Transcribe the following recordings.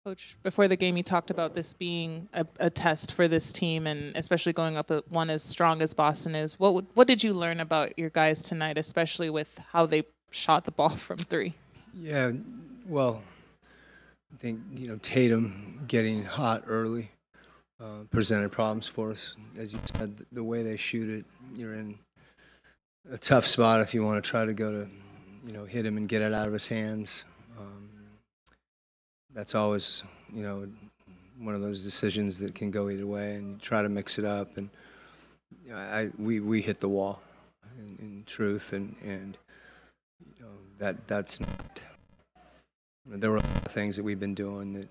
Coach, before the game, you talked about this being a test for this team, and especially going up at one as strong as Boston is. What did you learn about your guys tonight, especially with how they shot the ball from three? Yeah, well, I think Tatum getting hot early presented problems for us. As you said, the way they shoot it, you're in a tough spot if you want to try to go to hit him and get it out of his hands. That's always, one of those decisions that can go either way, and you try to mix it up. And we hit the wall, in truth, and that's not. There were a lot of things that we've been doing that,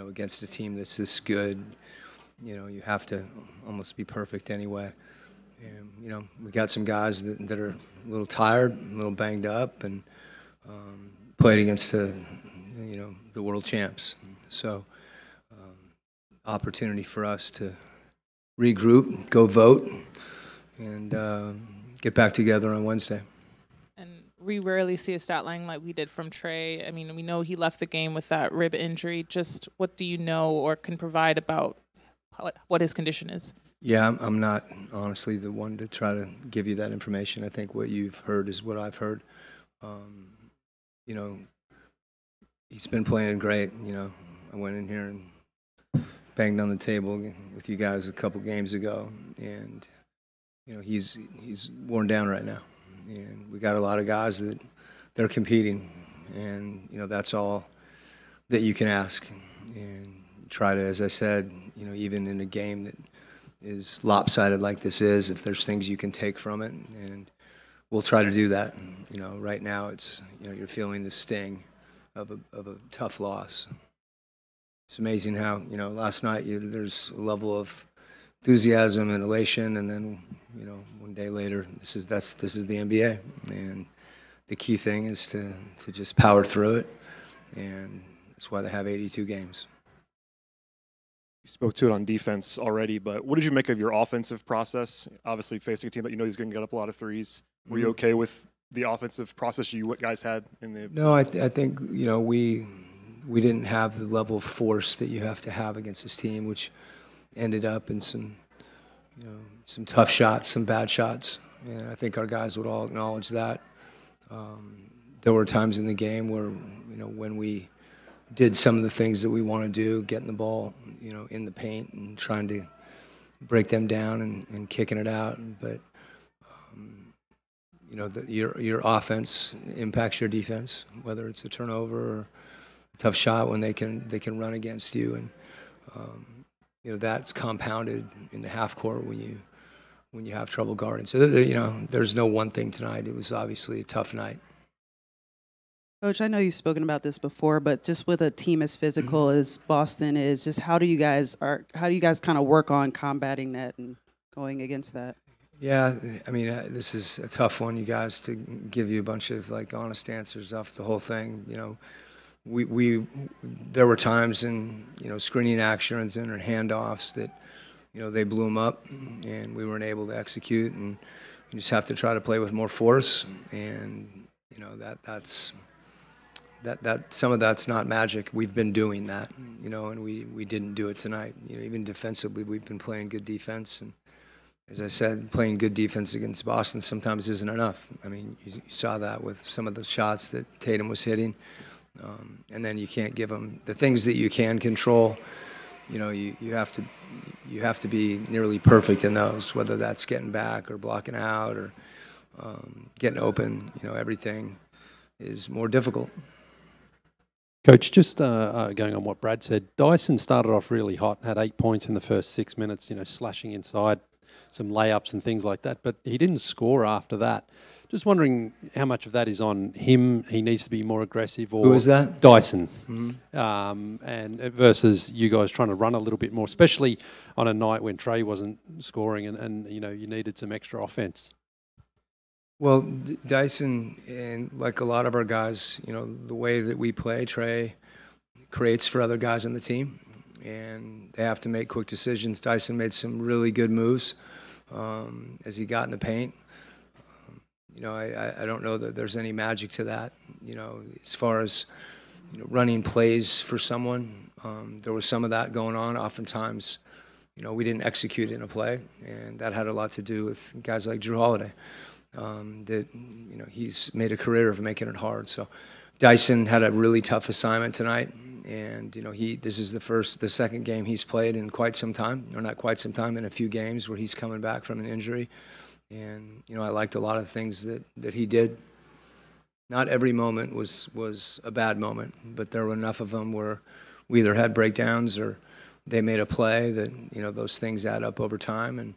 against a team that's this good, you have to almost be perfect anyway. And, we got some guys that are a little tired, a little banged up, and played against the world champs. So, opportunity for us to regroup, go vote, and get back together on Wednesday. And we rarely see a stat line like we did from Trey. I mean, we know he left the game with that rib injury. Just what do you know or can provide about what his condition is? Yeah, I'm not honestly the one to try to give you that information. I think what you've heard is what I've heard. He's been playing great. I went in here and banged on the table with you guys a couple games ago, and he's worn down right now. And we got a lot of guys that they're competing, and that's all that you can ask. And try to, as I said, even in a game that is lopsided like this is, if there's things you can take from it, and we'll try to do that. Right now it's you're feeling the sting of a tough loss. It's amazing how last night there's a level of enthusiasm and elation, and then one day later this is the NBA, and the key thing is to just power through it, and that's why they have 82 games. You spoke to it on defense already, but what did you make of your offensive process? Obviously facing a team that is going to get up a lot of threes. Were you okay with the offensive process you guys had in the? No, I think we didn't have the level of force that you have to have against this team, which ended up in some tough shots, some bad shots, and I think our guys would all acknowledge that. There were times in the game where when we did some of the things that we want to do, getting the ball in the paint and trying to break them down and kicking it out, but your offense impacts your defense, whether it's a turnover or a tough shot when they can run against you, and that's compounded in the half court when you have trouble guarding. So there's no one thing tonight. It was obviously a tough night. Coach, I know you've spoken about this before, but just with a team as physical as Boston is, just how do you guys kind of work on combating that and going against that? Yeah, I mean, this is a tough one, you guys, to give you a bunch of honest answers off the whole thing. There were times in screening actions and handoffs that they blew them up, and we weren't able to execute, and you just have to try to play with more force, and that's some of that's not magic. We've been doing that, and we didn't do it tonight. Even defensively, we've been playing good defense, and as I said, playing good defense against Boston sometimes isn't enough. I mean, you saw that with some of the shots that Tatum was hitting, and then you can't give them the things that you can control. You have to be nearly perfect in those, whether that's getting back or blocking out or getting open. Everything is more difficult. Coach, just going on what Brad said, Dysons started off really hot, had 8 points in the first 6 minutes, slashing inside, some layups and things like that, but he didn't score after that. Just wondering how much of that is on him. He needs to be more aggressive. Or who is that? Dyson. Mm-hmm. And versus you guys trying to run a little bit more, especially on a night when Trey wasn't scoring and you needed some extra offense. Well, Dyson, and like a lot of our guys, the way that we play, Trey creates for other guys on the team, and they have to make quick decisions. Dyson made some really good moves as he got in the paint. I don't know that there's any magic to that. As far as running plays for someone, There was some of that going on. Oftentimes, we didn't execute in a play, and that had a lot to do with guys like Drew Holiday. That he's made a career of making it hard. So Dyson had a really tough assignment tonight, and this is the second game he's played in quite some time, or not quite some time, in a few games where he's coming back from an injury. And I liked a lot of things that he did. Not every moment was a bad moment, but there were enough of them where we either had breakdowns or they made a play that those things add up over time. And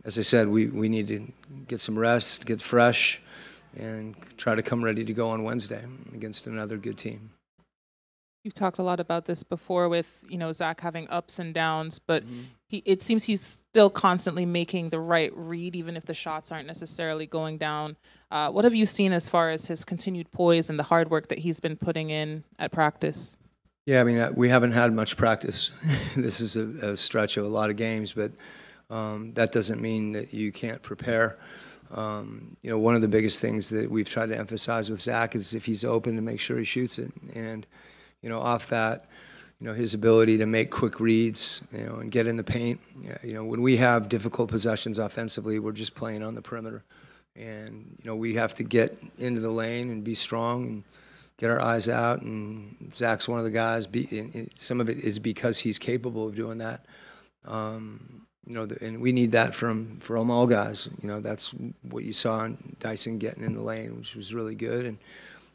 as I said, we need to get some rest, get fresh, and try to come ready to go on Wednesday against another good team. You've talked a lot about this before with, Zach having ups and downs, but it seems he's still constantly making the right read, even if the shots aren't necessarily going down. What have you seen as far as his continued poise and the hard work that he's been putting in at practice? Yeah, I mean, we haven't had much practice. This is a stretch of a lot of games, but that doesn't mean that you can't prepare. One of the biggest things that we've tried to emphasize with Zach is if he's open, to make sure he shoots it. And off that, his ability to make quick reads, and get in the paint. When we have difficult possessions offensively, we're just playing on the perimeter. And, we have to get into the lane and be strong and get our eyes out. And Zach's one of the guys. Some of it is because he's capable of doing that. And we need that from all guys. That's what you saw in Dyson getting in the lane, which was really good. And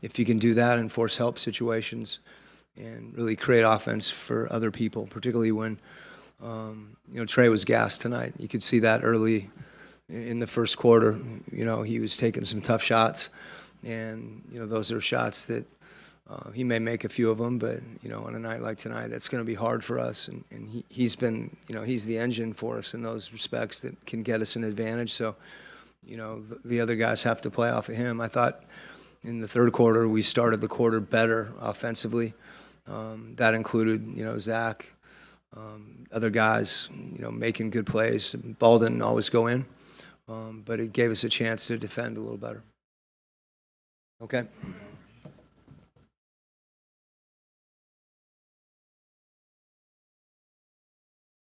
if you can do that and force help situations and really create offense for other people, particularly when, Trey was gassed tonight. You could see that early in the first quarter. He was taking some tough shots, and, those are shots that he may make a few of them, but, on a night like tonight, that's going to be hard for us. And he's been, he's the engine for us in those respects that can get us an advantage. So, the other guys have to play off of him. I thought in the third quarter, we started the quarter better offensively. That included, Zach, other guys, making good plays. Ball didn't always go in, but it gave us a chance to defend a little better. Okay.